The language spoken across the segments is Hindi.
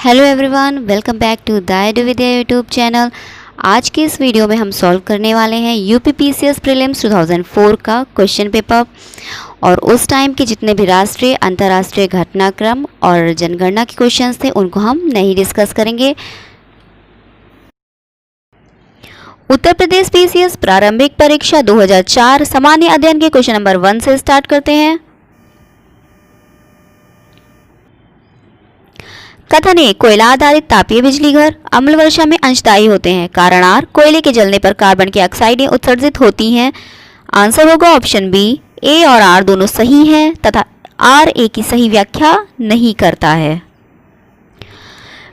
Hello everyone, welcome back to the Eduvidya YouTube channel. आज के इस वीडियो में हम सॉल्व करने वाले हैं यूपीपीसीएस प्रीलिम्स 2004 का क्वेश्चन पेपर और उस टाइम के जितने भी राष्ट्रीय अंतर्राष्ट्रीय घटनाक्रम और जनगणना के क्वेश्चंस थे उनको हम नहीं डिस्कस करेंगे। उत्तर प्रदेश पीसीएस प्रारंभिक परीक्षा 2004 सामान्य अध्ययन के क्वेश्चन नंबर 1 से स्टार्ट करते हैं। कथन ए, कोयला आधारित तापीय बिजली घर अम्ल वर्षा में अंशदायी होते हैं। कारण आर, कोयले के जलने पर कार्बन की ऑक्साइडें उत्सर्जित होती हैं। आंसर होगा ऑप्शन बी, ए और आर दोनों सही हैं तथा आर ए की सही व्याख्या नहीं करता है।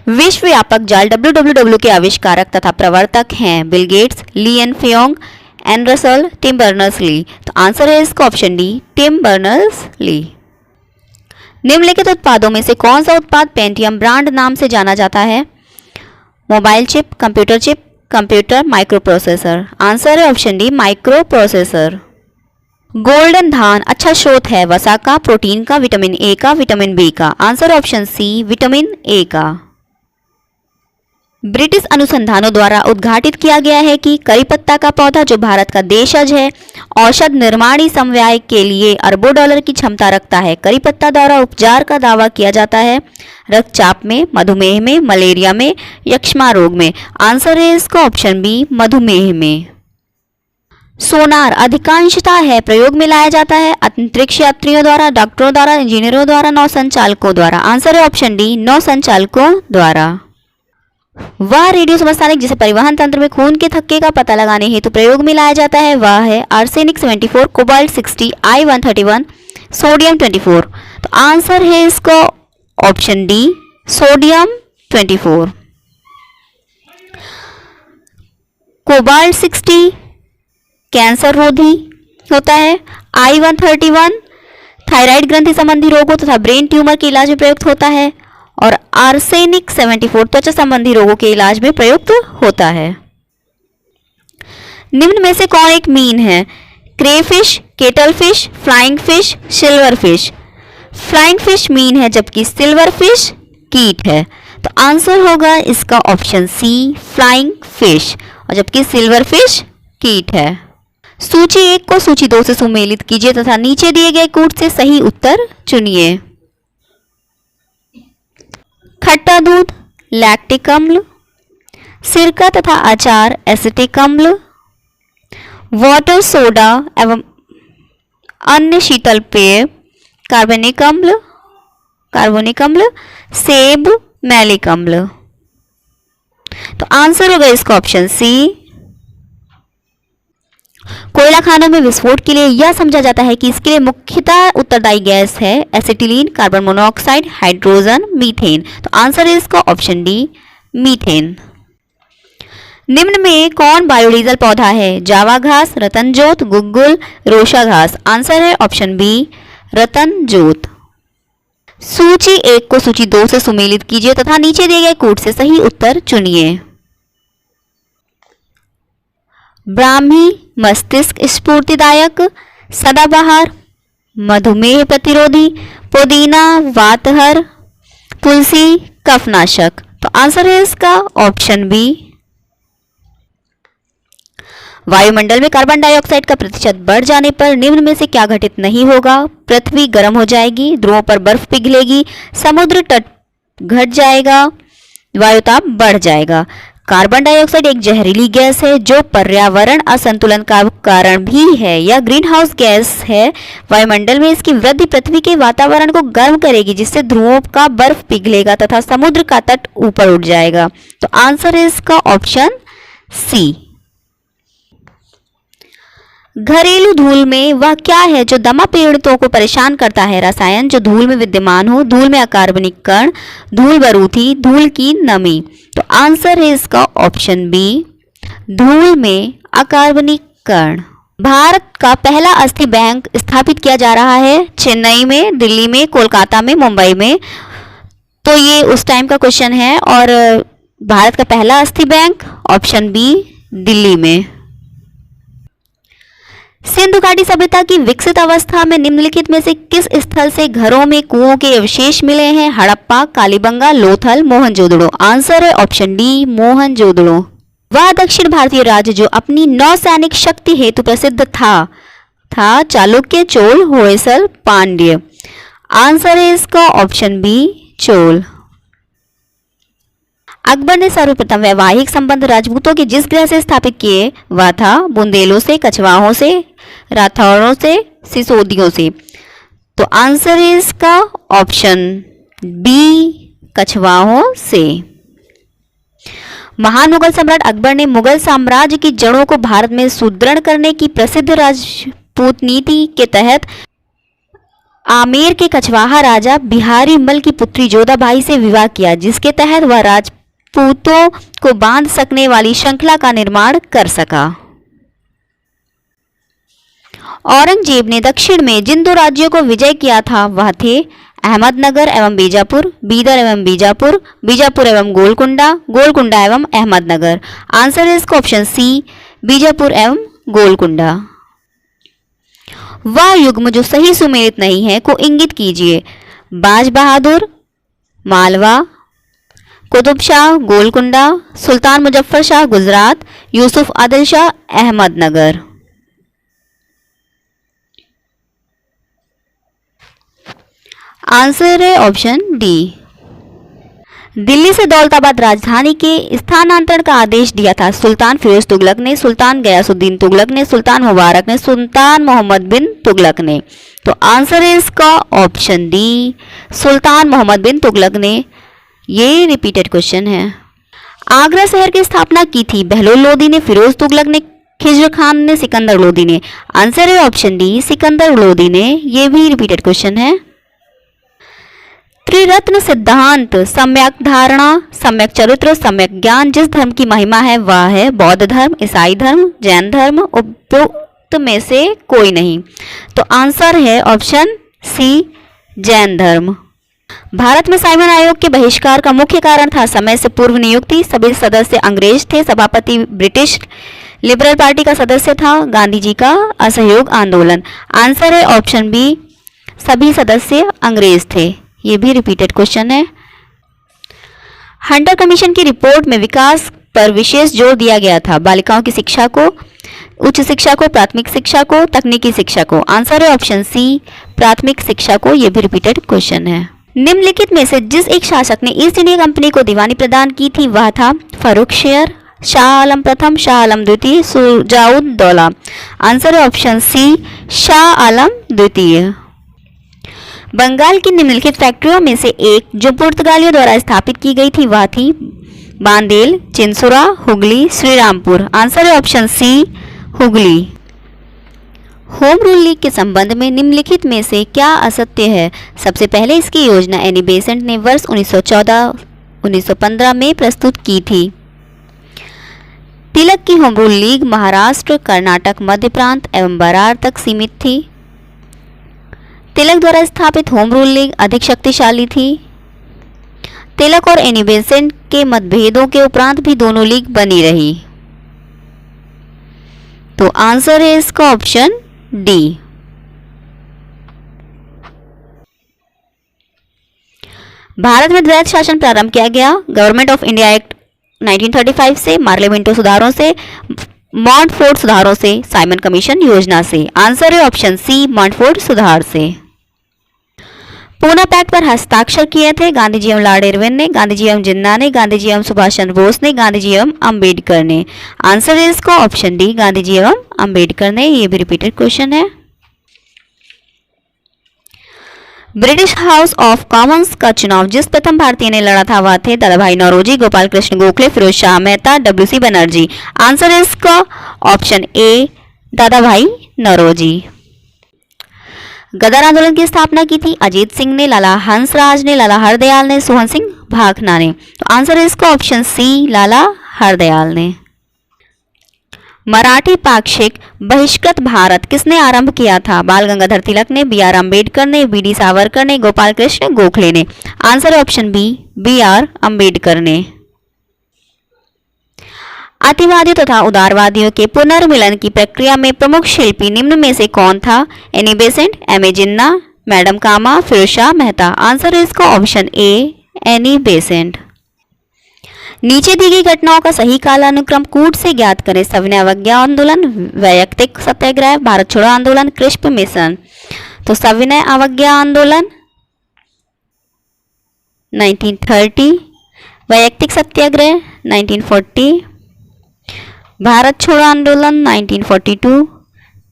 विश्व व्यापक जाल WWW के आविष्कारक तथा प्रवर्तक हैं बिल गेट्स, ली एन फेयोंग, एन रसल, टिम बर्नर्स-ली। तो आंसर है इसका ऑप्शन डी, टिम बर्नर्स-ली। निम्नलिखित उत्पादों में से कौन सा उत्पाद पेंटियम ब्रांड नाम से जाना जाता है? Mobile chip, computer, microprocessor. Answer है option D, microprocessor. Golden धान अच्छा स्रोत है वसा का, प्रोटीन का, विटामिन ए का, विटामिन बी का। Answer option C, vitamin A का। ब्रिटिश अनुसंधानों द्वारा उद्घाटित किया गया है कि करी पत्ता का पौधा जो भारत का देशज है, औषध निर्माणी समवाय के लिए अरबों डॉलर की क्षमता रखता है। करी पत्ता द्वारा उपचार का दावा किया जाता है रक्तचाप में, मधुमेह में, मलेरिया में, यक्ष्मा रोग में। आंसर है इसका ऑप्शन बी, मधुमेह में। सोनार अधिकांशतः है प्रयोग में लाया जाता है अंतरिक्ष यात्रियों द्वारा, डॉक्टरों द्वारा, इंजीनियरों द्वारा, नौ संचालकों द्वारा। आंसर है ऑप्शन डी, नौ संचालकों द्वारा। वह रेडियो समस्थानिक जिसे परिवहन तंत्र में खून के थक्के का पता लगाने हेतु प्रयोग में लाया जाता है वह है आर्सेनिक 74, कोबाल्ट 60, I-131, सोडियम 24। तो आंसर है इसका option D, sodium 24। Cobalt 60 cancer रोधी होता है। I-131 थायराइड ग्रंथि संबंधी रोगों तथा ब्रेन ट्यूमर के इलाज में प्रयुक्त होता है और आर्सेनिक 74 त्वचा संबंधी रोगों के इलाज में प्रयुक्त होता है। निम्न में से कौन एक मीन है? Crayfish, kettle fish, flying fish, silver fish. Flying fish mean है जबकि सिल्वर फिश कीट है। तो आंसर होगा इसका ऑप्शन सी, फ्लाइंग फिश, और जबकि सिल्वर फिश कीट है। सूची 1 को सूची 2 से सुमेलित कीजिए तथा नीचे दिए गए कूट से सही उत्तर चुनिए। खट्टा दूध लैक्टिक अम्ल, सिरका तथा अचार एसिटिक अम्ल, वाटर सोडा एवं अन्य शीतल पेय कार्बनिक अम्ल, सेब मैलिक अम्ल। तो आंसर होगा इसका ऑप्शन सी। कोयला खानों में विस्फोट के लिए यह समझा जाता है कि इसके लिए मुख्यतः उत्तरदायी गैस है acetylene, carbon monoxide, hydrogen, methane. तो आंसर है इसका ऑप्शन डी, मीथेन। निम्न में कौन बायोडीजल पौधा है? जावा घास, रतनजोत, गुग्गुल, रोशा घास। आंसर है ऑप्शन बी, रतनजोत। सूची 1 को सूची 2 से सुमेलित कीजिए तथा नीचे दिए गए कूट से सही उत्तर चुनिए। ब्राह्मी मस्तिष्क स्फूर्तिदायक, सदाबहार मधुमेह प्रतिरोधी, पुदीना वातहर, तुलसी कफनाशक। तो आंसर है इसका ऑप्शन बी। वायुमंडल में कार्बन डाइऑक्साइड का प्रतिशत बढ़ जाने पर निम्न में से क्या घटित नहीं होगा? पृथ्वी गर्म हो जाएगी, ध्रुवों पर बर्फ पिघलेगी, समुद्र तट घट जाएगा, वायुताप बढ़ जाएगा। कार्बन डाइऑक्साइड एक जहरीली गैस है जो पर्यावरण असंतुलन का कारण भी है। यह ग्रीन हाउस गैस है। वायुमंडल में इसकी वृद्धि पृथ्वी के वातावरण को गर्म करेगी जिससे ध्रुवों का बर्फ पिघलेगा तथा समुद्र का तट ऊपर उठ जाएगा। तो आंसर है इसका ऑप्शन सी। घरेलू धूल में वह क्या है जो दमा पीड़ितों को परेशान करता है? रसायन जो धूल में विद्यमान हो, धूल में अकार्बनिक कण, धूल बरूथी, धूल की नमी। तो आंसर है इसका ऑप्शन बी, धूल में अकार्बनिक कण। भारत का पहला अस्थि बैंक स्थापित किया जा रहा है चेन्नई में, दिल्ली में, कोलकाता में, मुंबई में। तो ये उस टाइम का क्वेश्चन है और भारत का पहला अस्थि बैंक ऑप्शन बी, दिल्ली में। सिंधु घाटी सभ्यता की विकसित अवस्था में निम्नलिखित में से किस स्थल से घरों में कुओं के अवशेष मिले हैं? हड़प्पा, कालीबंगा, लोथल, मोहनजोदड़ो। आंसर है ऑप्शन डी, मोहनजोदड़ो। वह दक्षिण भारतीय राज्य जो अपनी नौसैनिक शक्ति हेतु प्रसिद्ध था चालुक्य, चोल, होयसल, पांड्य। आंसर है इसका ऑप्शन बी, चोल। अकबर ने सर्वप्रथम वैवाहिक संबंध राजपूतों के जिस ग्रह से स्थापित किए वह था बुंदेलों से, कछवाहों से, राठौरों से, सिसोदियों से। तो आंसर है इसका ऑप्शन बी, कछवाहों से। महान मुगल सम्राट अकबर ने मुगल साम्राज्य की जड़ों को भारत में सुदृढ़ करने की प्रसिद्ध राजपूत नीति के तहत आमेर के कछवाहा राजा बिहारी मल की पुत्री जोधाबाई से विवाह किया, जिसके तहत वह राजपूतों को बांध सकने वाली श्रृंखला का निर्माण कर सका। औरंगजेब ने दक्षिण में जिन दो राज्यों को विजय किया था वह थे अहमदनगर एवं बीजापुर, बीदर एवं बीजापुर, बीजापुर एवं गोलकुंडा, गोलकुंडा एवं अहमदनगर। आंसर है इसका ऑप्शन सी, बीजापुर एवं गोलकुंडा। वह युग्म जो सही सुमेलित नहीं है को इंगित कीजिए। बाज बहादुर, मालवा, कुतुब शाह, गोलकुंडा, सुल्तान मुजफ्फर शाह, गुजरात, यूसुफ आदिल शाह, अहमदनगर। आंसर है ऑप्शन डी। दिल्ली से दौलताबाद राजधानी के स्थानांतरण का आदेश दिया था सुल्तान फिरोज तुगलक ने, सुल्तान गयासुद्दीन तुगलक ने, सुल्तान मुबारक ने, सुल्तान मोहम्मद बिन तुगलक ने। तो आंसर है इसका ऑप्शन डी, सुल्तान मोहम्मद बिन तुगलक ने। ये रिपीटेड क्वेश्चन है। आगरा शहर की स्थापना की थी बहलोल लोदी ने, फिरोज तुगलक ने, खिज्र खान ने, सिकंदर लोदी ने। आंसर है ऑप्शन डी, सिकंदर लोदी ने। ये भी रिपीटेड क्वेश्चन है। त्रिरत्न सिद्धांत, सम्यक धारणा, सम्यक चरित्र, सम्यक ज्ञान जिस धर्म की महिमा है वह है बौद्ध धर्म, ईसाई धर्म, जैन धर्म, उपरोक्त में से कोई नहीं। तो आंसर है ऑप्शन सी, जैन धर्म। भारत में साइमन आयोग के बहिष्कार का मुख्य कारण था समय से पूर्व नियुक्ति, सभी सदस्य अंग्रेज थे, सभापति ब्रिटिश लिबरल पार्टी का सदस्य था, गांधी जी का असहयोग आंदोलन। आंसर है ऑप्शन बी, सभी सदस्य अंग्रेज थे। ये भी रिपीटेड क्वेश्चन है। हंटर कमीशन की रिपोर्ट में विकास पर विशेष जोर दिया गया था, बालिकाओं की शिक्षा को, उच्च शिक्षा को, प्राथमिक शिक्षा को, तकनीकी शिक्षा को। आंसर है ऑप्शन सी, प्राथमिक शिक्षा को। यह भी रिपीटेड क्वेश्चन है। निम्नलिखित में से जिस एक शासक ने ईस्ट इंडिया कंपनी को दीवानी प्रदान की थी वह था फर्रुखशियर, शाह आलम प्रथम, शाह आलम द्वितीय, सुजाउद्दौला। आंसर है ऑप्शन सी, शाह आलम द्वितीय। बंगाल की निम्नलिखित फैक्ट्रियों में से एक जो पुर्तगालियों द्वारा स्थापित की गई थी वह थी बांदेल, चिंसुरा, हुगली, श्रीरामपुर। आंसर है option C, Hooghly. Home rule league के संबंध में निम्नलिखित में से क्या असत्य है? सबसे पहले इसकी योजना एनी बेसेंट ने वर्ष 1914-1915 में प्रस्तुत की थी। तिलक की home rule league Maharashtra, Karnataka, Madhya Prant एवं बरार तक सीमित थी। तिलक द्वारा स्थापित होम रूल लीग अधिक शक्तिशाली थी। तिलक और एनी बेसेंट के मतभेदों के उपरांत भी दोनों लीग बनी रही। तो आंसर है इसका ऑप्शन डी। भारत में द्वैध शासन प्रारंभ किया गया गवर्नमेंट ऑफ इंडिया एक्ट 1935 से, मार्लेमेंटो सुधारों से, मॉन्टफोर्ट सुधारों से, साइमन कमीशन योजना से। आंसर है ऑप्शन सी, मॉन्टफोर्ट सुधार से। पूना पैक्ट पर हस्ताक्षर किए थे गांधी जी एवं लॉर्ड इरविन ने, गांधी जी एवं जिन्ना ने, गांधी जी एवं सुभाष चंद्र बोस ने, गांधी जी एवं अंबेडकर ने। आंसर है इसका ऑप्शन डी, गांधी जी एवं अंबेडकर ने। ये भी रिपीटेड क्वेश्चन है। ब्रिटिश हाउस ऑफ कॉमन्स का चुनाव जिस प्रथम भारतीय ने लड़ा था वह थे दादा भाई नौरोजी, गोपाल कृष्ण गोखले, फिरोज शाह मेहता, डब्ल्यू.सी. बनर्जी। आंसर है इसका ऑप्शन ए, दादा भाई नौरोजी। गदर आंदोलन की स्थापना की थी अजीत सिंह ने, लाला हंसराज ने, लाला हरदयाल ने, सोहन सिंह भाखना ने। तो आंसर है इसका ऑप्शन सी, लाला हरदयाल ने। मराठी पाक्षिक बहिष्कृत भारत किसने आरंभ किया था? बाल गंगाधर तिलक ने, बी.आर. अंबेडकर ने, बी.डी. सावरकर ने, गोपाल कृष्ण गोखले ने। आंसर है ऑप्शन बी, बी.आर. अंबेडकर ने। अतिवादियों तथा उदारवादियों के पुनर्मिलन की प्रक्रिया में प्रमुख शिल्पी निम्न में से कौन था? Annie Besant, M A. Jinnah, madam Cama, Firoz Shah Mehta. Answer है इसका ऑप्शन ए, एनी बेसेंट। नीचे दी गई घटनाओं का सही कालानुक्रम कूट से ज्ञात करें। सविनय अवज्ञा आंदोलन, वैयक्तिक सत्याग्रह, भारत छोड़ो आंदोलन, क्रिस्प मिशन। तो सविनय अवज्ञा आंदोलन 1930, वैयक्तिक सत्याग्रह 1940, भारत छोड़ो आंदोलन 1942,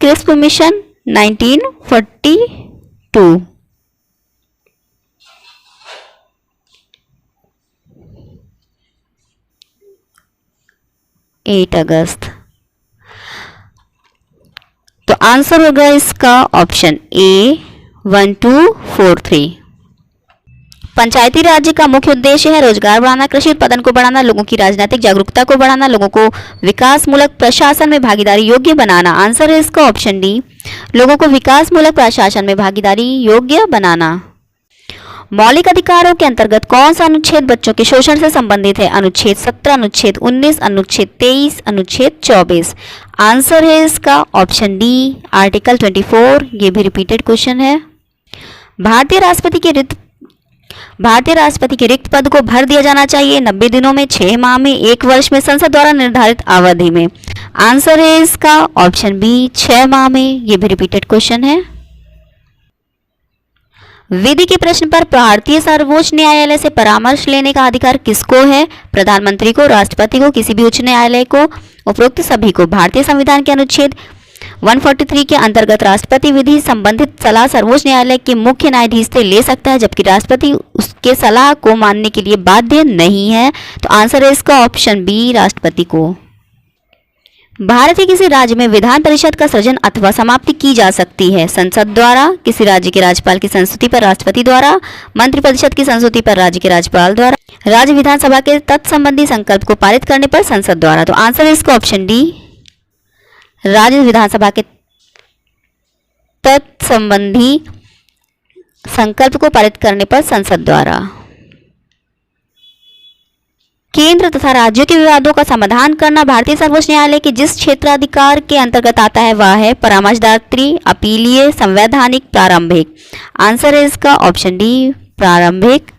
क्रिस्प मिशन 1942। 8 अगस्त। तो आंसर होगा इसका ऑप्शन ए 1, 2, 4, 3। पंचायती राज्य का मुख्य उद्देश्य है रोजगार बढ़ाना, कृषि उत्पादन को बढ़ाना, लोगों की राजनीतिक जागरूकता को बढ़ाना, लोगों को विकासमूलक प्रशासन में भागीदारी योग्य बनाना। आंसर है इसका ऑप्शन डी, लोगों को विकासमूलक प्रशासन में भागीदारी योग्य बनाना। मौलिक अधिकारों के अंतर्गत कौन सा अनुच्छेद बच्चों के शोषण से संबंधित है? अनुच्छेद 17, अनुच्छेद 19, अनुच्छेद 23, अनुच्छेद 24। आंसर है इसका ऑप्शन डी, आर्टिकल 24। ये भी रिपीटेड क्वेश्चन है। भारतीय राष्ट्रपति के रिक्त पद को भर दिया जाना चाहिए 90 दिनों में, 6 माह में, 1 वर्ष में, संसद द्वारा निर्धारित अवधि में। आंसर है इसका ऑप्शन बी, 6 माह में। ये भी रिपीटेड क्वेश्चन है। विधि के प्रश्न पर भारतीय सर्वोच्च न्यायालय से परामर्श लेने का अधिकार किसको है? प्रधानमंत्री को, राष्ट्रपति को, किसी भी उच्च न्यायालय को, उपरोक्त सभी को। भारतीय संविधान के अनुच्छेद 143 के अंतर्गत राष्ट्रपति विधि संबंधित सलाह सर्वोच्च न्यायालय के मुख्य न्यायाधीश से ले सकता है, जबकि राष्ट्रपति उसके सलाह को मानने के लिए बाध्य नहीं है। तो आंसर है इसका ऑप्शन बी, राष्ट्रपति को। भारत के किसी राज्य में विधान परिषद का सृजन अथवा समाप्ति की जा सकती है? संसद द्वारा, किसी राज्य के राज्यपाल की संस्तुति पर राष्ट्रपति द्वारा, मंत्रिपरिषद की संस्तुति पर राज्य के राज्यपाल द्वारा, राज्य विधानसभा के तत्संबंधी संकल्प को पारित करने पर संसद द्वारा। तो आंसर है इसका ऑप्शन डी, राज्य विधानसभा के तत्संबंधी संकल्प को पारित करने पर संसद द्वारा। केंद्र तथा राज्यों के विवादों का समाधान करना भारतीय सर्वोच्च न्यायालय के जिस क्षेत्राधिकार के अंतर्गत आता है वह है परामर्शदात्री, अपीलीय, संवैधानिक, प्रारंभिक। आंसर है इसका ऑप्शन डी, प्रारंभिक।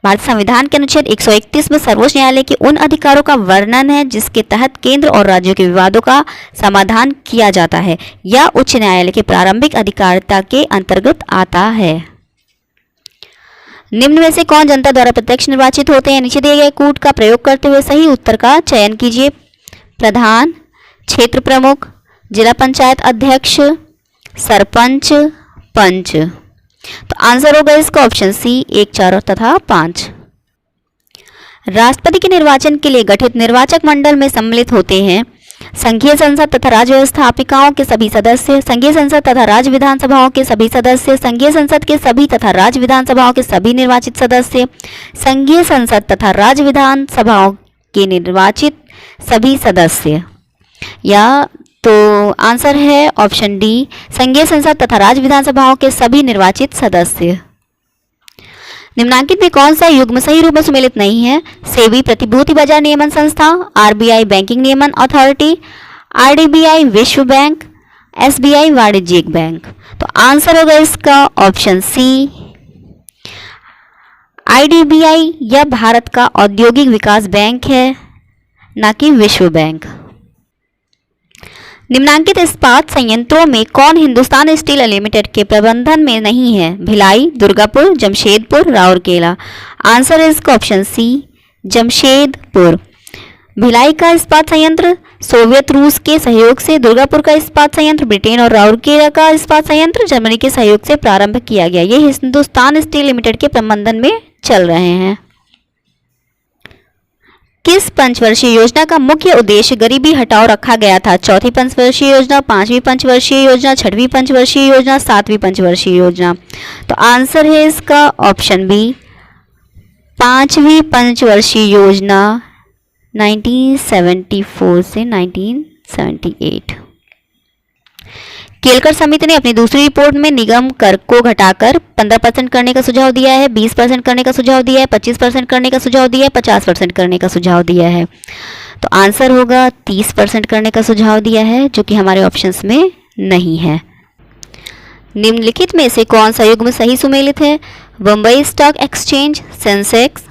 भारतीय संविधान के अनुच्छेद 131 में सर्वोच्च न्यायालय के उन अधिकारों का वर्णन है जिसके तहत केंद्र और राज्यों के विवादों का समाधान किया जाता है या उच्च न्यायालय के प्रारंभिक अधिकारिता के अंतर्गत आता है। निम्न में से कौन जनता द्वारा प्रत्यक्ष निर्वाचित होते हैं? नीचे दिए गए कूट का प्रयोग करते हुए सही उत्तर का चयन कीजिए। प्रधान, क्षेत्र प्रमुख, जिला पंचायत अध्यक्ष, सरपंच, पंच। तो आंसर होगा इसका ऑप्शन सी, 1, 4 तथा 5। राष्ट्रपति के निर्वाचन के लिए गठित निर्वाचक मंडल में सम्मिलित होते हैं संघीय संसद तथा राज्य व्यवस्थापिकाओं के सभी सदस्य, संघीय संसद तथा राज्य विधानसभाओं के सभी सदस्य, संघीय संसद के सभी तथा राज्य विधानसभाओं के सभी निर्वाचित सदस्य, संघीय संसद तथा राज्य विधानसभाओं के निर्वाचित सभी सदस्य। या तो आंसर है ऑप्शन डी, संघीय संसद तथा राज्य विधानसभाओं के सभी निर्वाचित सदस्य। निम्नांकित में कौन सा युग्म सही रूप में सुमेलित नहीं है? सेबी प्रतिभूति बाजार नियमन संस्था, आरबीआई बैंकिंग नियमन अथॉरिटी, आरडीबीआई विश्व बैंक, एसबीआई वाणिज्यिक बैंक। तो आंसर होगा इसका ऑप्शन सी, आईडीबीआई यह भारत का औद्योगिक विकास बैंक है, ना कि विश्व बैंक। निम्नांकित इस्पात संयंत्रों में कौन हिंदुस्तान स्टील लिमिटेड के प्रबंधन में नहीं है? भिलाई, दुर्गापुर, जमशेदपुर, राउरकेला। आंसर है इसका ऑप्शन सी, जमशेदपुर। भिलाई का इस्पात संयंत्र सोवियत रूस के सहयोग से, दुर्गापुर का इस्पात संयंत्र ब्रिटेन और राउरकेला का इस्पात संयंत्र जर्मनी के सहयोग से प्रारंभ किया गया। ये हिंदुस्तान स्टील लिमिटेड के प्रबंधन में चल रहे हैं। किस पंचवर्षीय योजना का मुख्य उद्देश्य गरीबी हटाओ रखा गया था? चौथी पंचवर्षीय योजना, 5वीं पंचवर्षीय योजना, 6वीं पंचवर्षीय योजना, 7वीं पंचवर्षीय योजना। तो आंसर है इसका ऑप्शन बी, 5वीं पंचवर्षीय योजना 1974 से 1978। केलकर समिति ने अपनी दूसरी रिपोर्ट में निगम कर को घटाकर 15% करने का सुझाव दिया है, 20% करने का सुझाव दिया है, 25% करने का सुझाव दिया है, 50% करने का सुझाव दिया है। तो आंसर होगा 30% करने का सुझाव दिया है, जो कि हमारे ऑप्शंस में नहीं है। निम्नलिखित में से कौन सा युग्म सही सुमेलित है? बम्बई स्टॉक एक्सचेंज सेंसेक्स,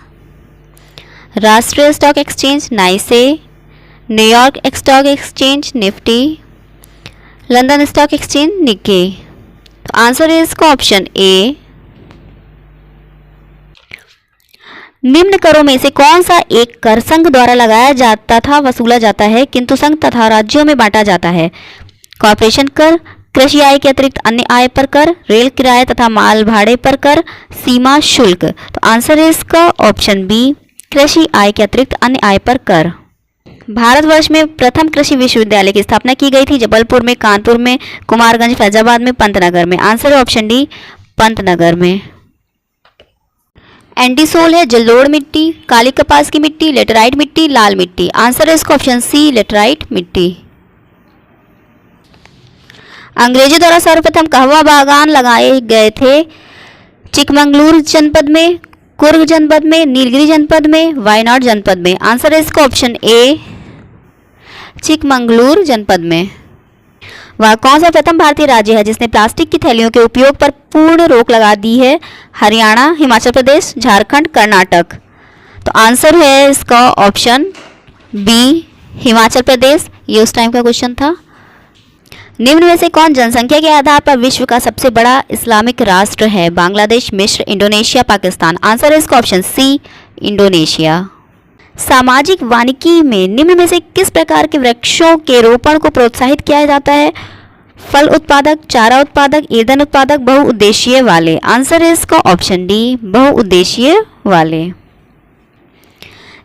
राष्ट्रीय स्टॉक एक्सचेंज नाइसे, New York stock exchange Nifty, London stock exchange Nikkei. तो आंसर है इसका ऑप्शन ए। निम्न करों में से कौन सा एक कर संघ द्वारा लगाया जाता था वसूला जाता है किंतु संघ तथा राज्यों में बांटा जाता है? कॉर्पोरेशन कर, कृषि आय के अतिरिक्त अन्य आय पर कर, रेल किराए तथा माल भाड़े पर कर, सीमा शुल्क। तो आंसर है इसका ऑप्शन बी, कृषि आय के अतिरिक्त अन्य आय पर कर। भारतवर्ष में प्रथम कृषि विश्वविद्यालय की स्थापना की गई थी जबलपुर में, कानपुर में, कुमारगंज, फैजाबाद में, पंतनगर में। आंसर है ऑप्शन डी, पंतनगर में। एंटीसोल है जलोढ़ मिट्टी, काली कपास की मिट्टी, लेटराइट मिट्टी, लाल मिट्टी। आंसर है इसका ऑप्शन सी, लेटराइट मिट्टी। अंग्रेजों द्वारा सर्वप्रथम कहवा बागान लगाए गए थे? चिकमंगलूर जनपद में, कुर्ग जनपद में, नीलगिरी जनपद में, वायनाड जनपद में। आंसर है इसका ऑप्शन ए, चिकमंगलूर जनपद में। वह कौन सा प्रथम भारतीय राज्य है जिसने प्लास्टिक की थैलियों के उपयोग पर पूर्ण रोक लगा दी है? हरियाणा, हिमाचल प्रदेश, झारखंड, कर्नाटक। तो आंसर है इसका ऑप्शन बी, हिमाचल प्रदेश। ये उस टाइम का क्वेश्चन था। निम्न में से कौन जनसंख्या के आधार पर विश्व का सबसे बड़ा इस्लामिक राष्ट्र है? बांग्लादेश, मिस्र, इंडोनेशिया, पाकिस्तान। आंसर है इसका ऑप्शन सी, इंडोनेशिया। सामाजिक वानिकी में निम्न में से किस प्रकार के वृक्षों के रोपण को प्रोत्साहित किया जाता है? फल उत्पादक, चारा उत्पादक, ईंधन उत्पादक, बहुउद्देशीय वाले। आंसर है इसका ऑप्शन डी, बहुउद्देशीय वाले।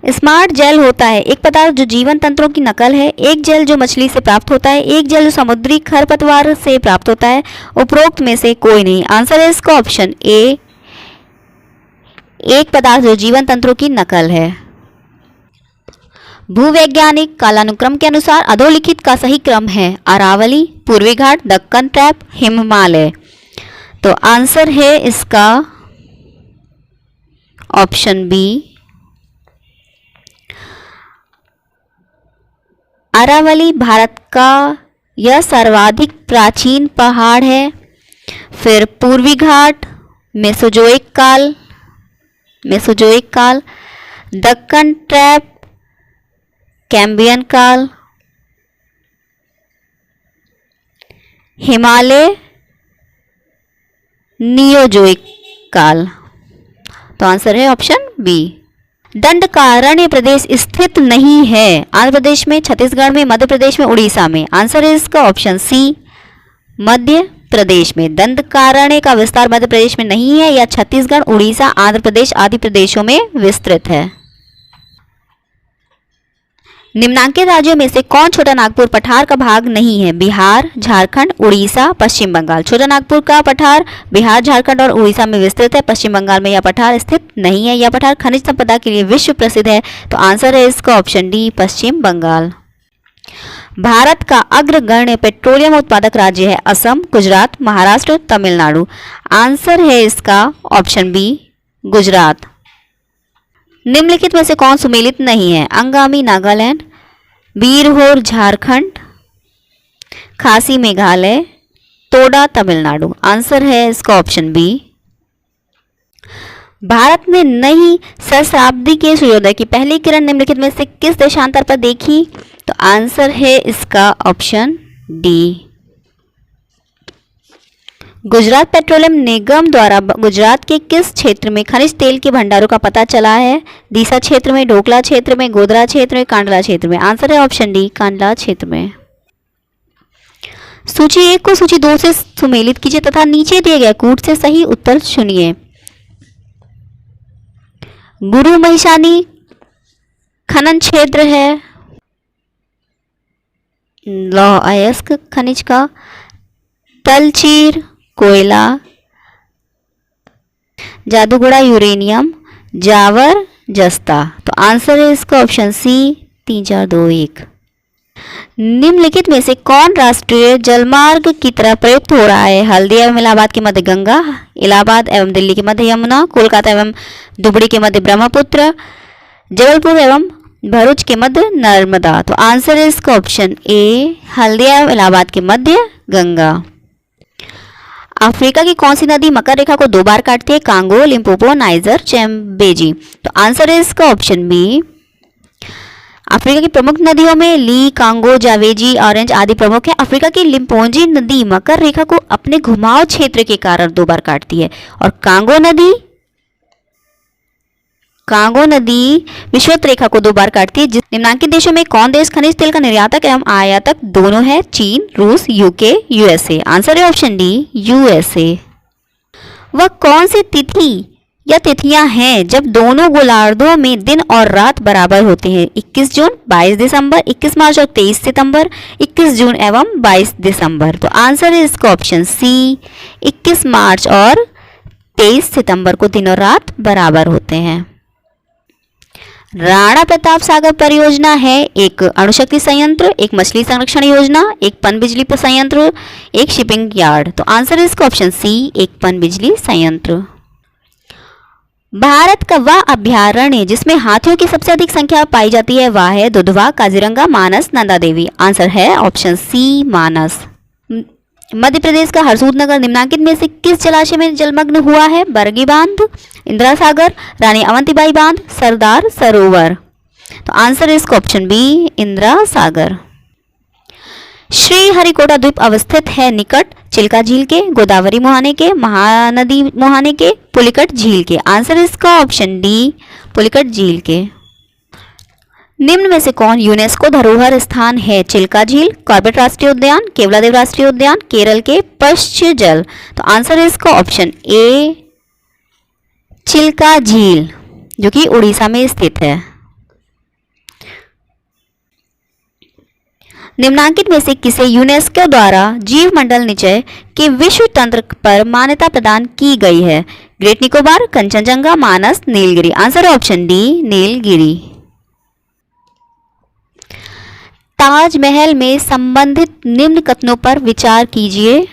स्मार्ट जेल होता है एक पदार्थ जो जीवन तंत्रों की नकल है, एक जेल जो मछली से प्राप्त होता है, एक जेल जो समुद्री खरपतवार से प्राप्त होता है, उपरोक्त में से कोई नहीं। आंसर है इसका ऑप्शन ए, एक पदार्थ जो जीवन तंत्रों की नकल है। भूवैज्ञानिक कालानुक्रम के अनुसार अधोलिखित का सही क्रम है? अरावली, पूर्वी घाट, दक्कन ट्रैप, हिमालय। तो आंसर है इसका ऑप्शन बी, अरावली भारत का यह सर्वाधिक प्राचीन पहाड़ है। फिर पूर्वी घाट मेसोजोइक काल, दक्कन ट्रैप कैम्बियन काल, हिमालय नियोजोइक काल। तो आंसर है ऑप्शन बी। दंडकारण्य प्रदेश स्थित नहीं है? आंध्र प्रदेश में, छत्तीसगढ़ में, मध्य प्रदेश में, उड़ीसा में। आंसर है इसका ऑप्शन सी, मध्य प्रदेश में। दंडकारण्य का विस्तार मध्य प्रदेश में नहीं है, या छत्तीसगढ़, उड़ीसा, आंध्र प्रदेश आदि प्रदेशों में विस्तृत है। निम्नांकित राज्यों में से कौन छोटा नागपुर पठार का भाग नहीं है? बिहार, झारखंड, उड़ीसा, पश्चिम बंगाल। छोटा नागपुर का पठार बिहार, झारखंड और उड़ीसा में विस्तृत है। पश्चिम बंगाल में यह पठार स्थित नहीं है। यह पठार खनिज संपदा के लिए विश्व प्रसिद्ध है। तो आंसर है इसका ऑप्शन डी, पश्चिम बंगाल। भारत का अग्रगण्य पेट्रोलियम उत्पादक राज्य है? असम, गुजरात, महाराष्ट्र, तमिलनाडु। आंसर है इसका ऑप्शन बी, गुजरात। निम्नलिखित में से कौन सुमेलित नहीं है? अंगामी नागालैंड, बीरहोर झारखंड, खासी मेघालय, तोडा तमिलनाडु। आंसर है इसका ऑप्शन बी। भारत ने नई सहस्राब्दी के सूर्योदय की पहली किरण निम्नलिखित में से किस देशांतर पर देखी? तो आंसर है इसका ऑप्शन डी, गुजरात पेट्रोलियम निगम द्वारा गुजरात के किस क्षेत्र में खनिज तेल के भंडारों का पता चला है? दीसा क्षेत्र में, ढोकला क्षेत्र में, गोधरा क्षेत्र में, कांडला क्षेत्र में। आंसर है ऑप्शन डी, कांडला क्षेत्र में। सूची 1 को सूची 2 से सुमेलित कीजिए तथा नीचे दिए गए कूट से सही उत्तर चुनिए। गुरु महिषानी खनन क्षेत्र है लौह अयस्क खनिज का, तलचीर कोयला, जादूगोड़ा यूरेनियम, जावर जस्ता। तो आंसर है इसका ऑप्शन सी, 3 4 2 1। निम्नलिखित में से कौन राष्ट्रीय जलमार्ग की तरह प्रयुक्त हो रहा है? हल्दिया एवं इलाहाबाद के मध्य गंगा, इलाहाबाद एवं दिल्ली के मध्य यमुना, कोलकाता एवं धुबरी के मध्य ब्रह्मपुत्र, जबलपुर एवं भरूच के मध्य नर्मदा। तो आंसर है इसका ऑप्शन ए, हल्दिया एवं इलाहाबाद के मध्य गंगा। अफ्रीका की कौन सी नदी मकर रेखा को 2 बार काटती है? Congo, Limpopo, Niger, Zambezi. तो आंसर है इसका ऑप्शन बी। अफ्रीका की प्रमुख नदियों में ली, कांगो, जावेजी, ऑरेंज आदि प्रमुख है। अफ्रीका की लिम्पोंजी नदी मकर रेखा को अपने घुमाव क्षेत्र के कारण 2 बार काटती है और कांगो नदी विषुवत रेखा को 2 बार काटती है। निम्नांकित देशों में कौन देश खनिज तेल का निर्यातक एवं आयातक दोनों है? चीन, रूस, यूके, यूएसए। आंसर है ऑप्शन डी, यूएसए। वह कौन सी तिथि या तिथियां हैं जब दोनों गोलार्धों में दिन और रात बराबर होते हैं? 21 जून, 22 दिसंबर, 21 मार्च और 23 सितंबर, 21 जून एवं 22 दिसंबर। तो आंसर है इसका ऑप्शन सी, 21 मार्च और 23 सितंबर को दिन और रात बराबर होते हैं। राणा प्रताप सागर परियोजना है एक अणुशक्ति संयंत्र, एक मछली संरक्षण योजना, एक पनबिजली संयंत्र, एक शिपिंग यार्ड। तो आंसर है इसका ऑप्शन सी, एक पनबिजली संयंत्र। भारत का वह अभ्यारण्य जिसमें हाथियों की सबसे अधिक संख्या पाई जाती है वह है दुधवा, काजीरंगा, मानस, नंदा देवी। आंसर है ऑप्शन सी, मानस। मध्य प्रदेश का हरसूद नगर निम्नांकित में से किस जलाशय में जलमग्न हुआ है? बरगी बांध, इंदिरा सागर, रानी अवंतीबाई बांध, सरदार सरोवर। तो आंसर है इसका ऑप्शन बी, इंदिरा सागर। श्रीहरिकोटा द्वीप अवस्थित है निकट चिल्का झील के, गोदावरी मुहाने के, महानदी मुहाने के, पुलिकट झील के। आंसर इसका ऑप्शन डी, पुलिकट झील के। निम्न में से कौन यूनेस्को धरोहर स्थान है? चिल्का झील, कॉर्बेट राष्ट्रीय उद्यान, केवलादेव राष्ट्रीय उद्यान, केरल के पश्चिम जल। तो आंसर है इसका ऑप्शन ए, चिल्का झील, जो कि उड़ीसा में स्थित है। निम्नांकित में से किसे यूनेस्को द्वारा जीव मंडल निचय के विश्व तंत्र पर मान्यता प्रदान की गई है? ग्रेट निकोबार, कंचनजंगा, मानस, नीलगिरी। आंसर है ऑप्शन डी, नीलगिरी। ताजमहल में संबंधित निम्न कथनों पर विचार कीजिए।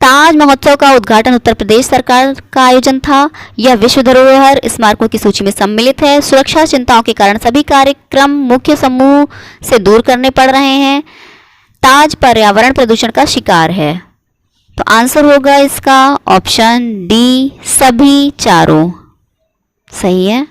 ताज महोत्सव का उद्घाटन उत्तर प्रदेश सरकार का आयोजन था। यह विश्व धरोहर स्मारकों की सूची में सम्मिलित है। सुरक्षा चिंताओं के कारण सभी कार्यक्रम मुख्य समूह से दूर करने पड़ रहे हैं। ताज पर्यावरण प्रदूषण का शिकार है। तो आंसर होगा इसका ऑप्शन डी, सभी चारों। सही है।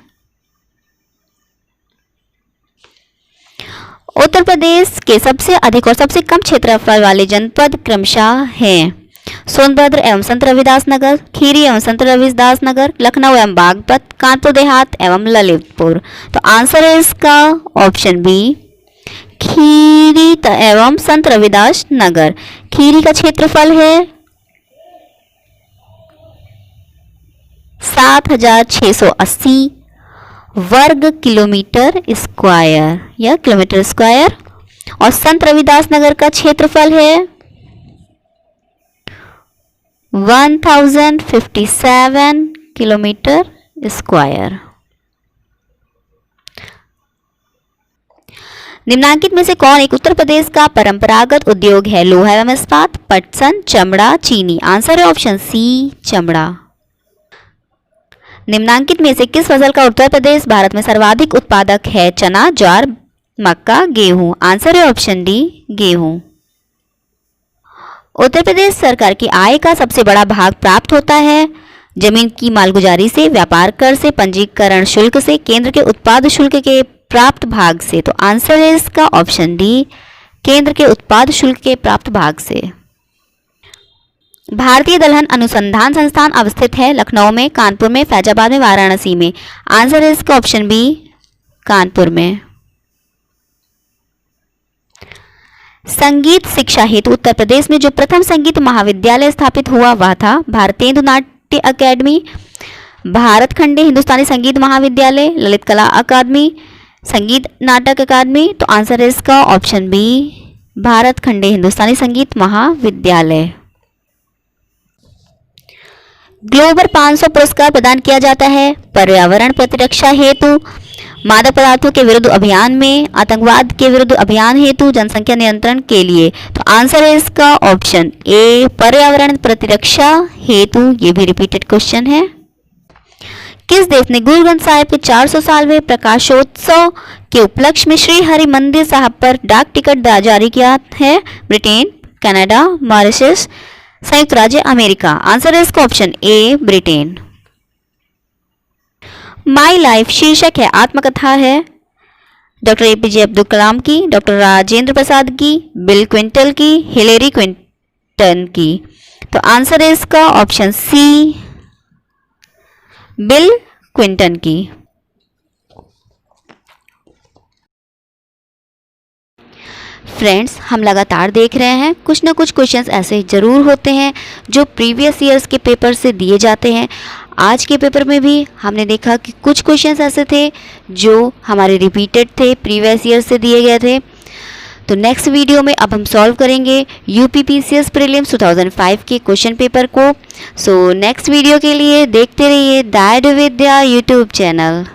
उत्तर प्रदेश के सबसे अधिक और सबसे कम क्षेत्रफल वाले जनपद क्रमशः हैं सोनभद्र एवं संत रविदास नगर, खीरी एवं संत रविदास नगर, लखनऊ एवं बागपत, कानपुर देहात एवं ललितपुर। तो आंसर है इसका ऑप्शन बी, खीरी एवं संत रविदास नगर। खीरी का क्षेत्रफल है 7680 वर्ग किलोमीटर स्क्वायर या किलोमीटर स्क्वायर, और संत रविदास नगर का क्षेत्रफल है 1057 किलोमीटर स्क्वायर। निम्नांकित में से कौन एक उत्तर प्रदेश का परंपरागत उद्योग है? लोहा एवं इस्पात, पटसन, चमड़ा, चीनी। आंसर है ऑप्शन सी, चमड़ा। निम्नांकित में से किस फसल का उत्तर प्रदेश भारत में सर्वाधिक उत्पादक है? चना, ज्वार, मक्का, गेहूं। आंसर है ऑप्शन डी, गेहूं। उत्तर प्रदेश सरकार की आय का सबसे बड़ा भाग प्राप्त होता है जमीन की मालगुजारी से, व्यापार कर से, पंजीकरण शुल्क से, केंद्र के उत्पाद शुल्क के प्राप्त भाग से। तो आंसर है इसका ऑप्शन डी, केंद्र के उत्पाद शुल्क के प्राप्त भाग से। भारतीय दलहन अनुसंधान संस्थान अवस्थित है लखनऊ में, कानपुर में, फैजाबाद में, वाराणसी में। आंसर है इसका ऑप्शन बी, कानपुर में। संगीत शिक्षा हेतु उत्तर प्रदेश में जो प्रथम संगीत महाविद्यालय स्थापित हुआ वह था भारतेंदु नाट्य अकेडमी, भारत खंडे हिंदुस्तानी संगीत महाविद्यालय, ललित कला अकादमी, संगीत नाटक अकादमी। तो आंसर है इसका ऑप्शन बी, भारत खंडे हिंदुस्तानी संगीत महाविद्यालय। ग्लोबल 500 पुरस्कार प्रदान किया जाता है पर्यावरण प्रतिरक्षा हेतु, मादक पदार्थों के विरुद्ध अभियान में, आतंकवाद के विरुद्ध अभियान हेतु, जनसंख्या नियंत्रण के लिए। तो आंसर है इसका ऑप्शन ए, पर्यावरण प्रतिरक्षा हेतु। ये भी रिपीटेड क्वेश्चन है। किस देश ने गुरु ग्रंथ साहिब के 400 सालवें प्रकाशोत्सव के उपलक्ष्य में श्री हरि मंदिर साहब पर डाक टिकट जारी किया है? ब्रिटेन, कनाडा, मॉरिशस, संयुक्त राज्य अमेरिका। आंसर है इसका option A, Britain. My life शीर्षक है, आत्मकथा है डॉक्टर एपीजे अब्दुल कलाम की, डॉक्टर राजेंद्र प्रसाद की, बिल क्विंटन की, हिलेरी क्लिंटन की। तो आंसर है इसका ऑप्शन सी, बिल क्विंटन की। फ्रेंड्स, हम लगातार देख रहे हैं कुछ ना कुछ क्वेश्चंस ऐसे जरूर होते हैं जो प्रीवियस ईयर्स के पेपर से दिए जाते हैं। आज के पेपर में भी हमने देखा कि कुछ क्वेश्चंस ऐसे थे जो हमारे रिपीटेड थे, प्रीवियस ईयर से दिए गए थे। तो नेक्स्ट वीडियो में अब हम सॉल्व करेंगे यूपीपीसीएस प्रीलिम्स 2005 के क्वेश्चन पेपर को। सो नेक्स्ट वीडियो के लिए देखते रहिए दायड विद्या यूट्यूब चैनल।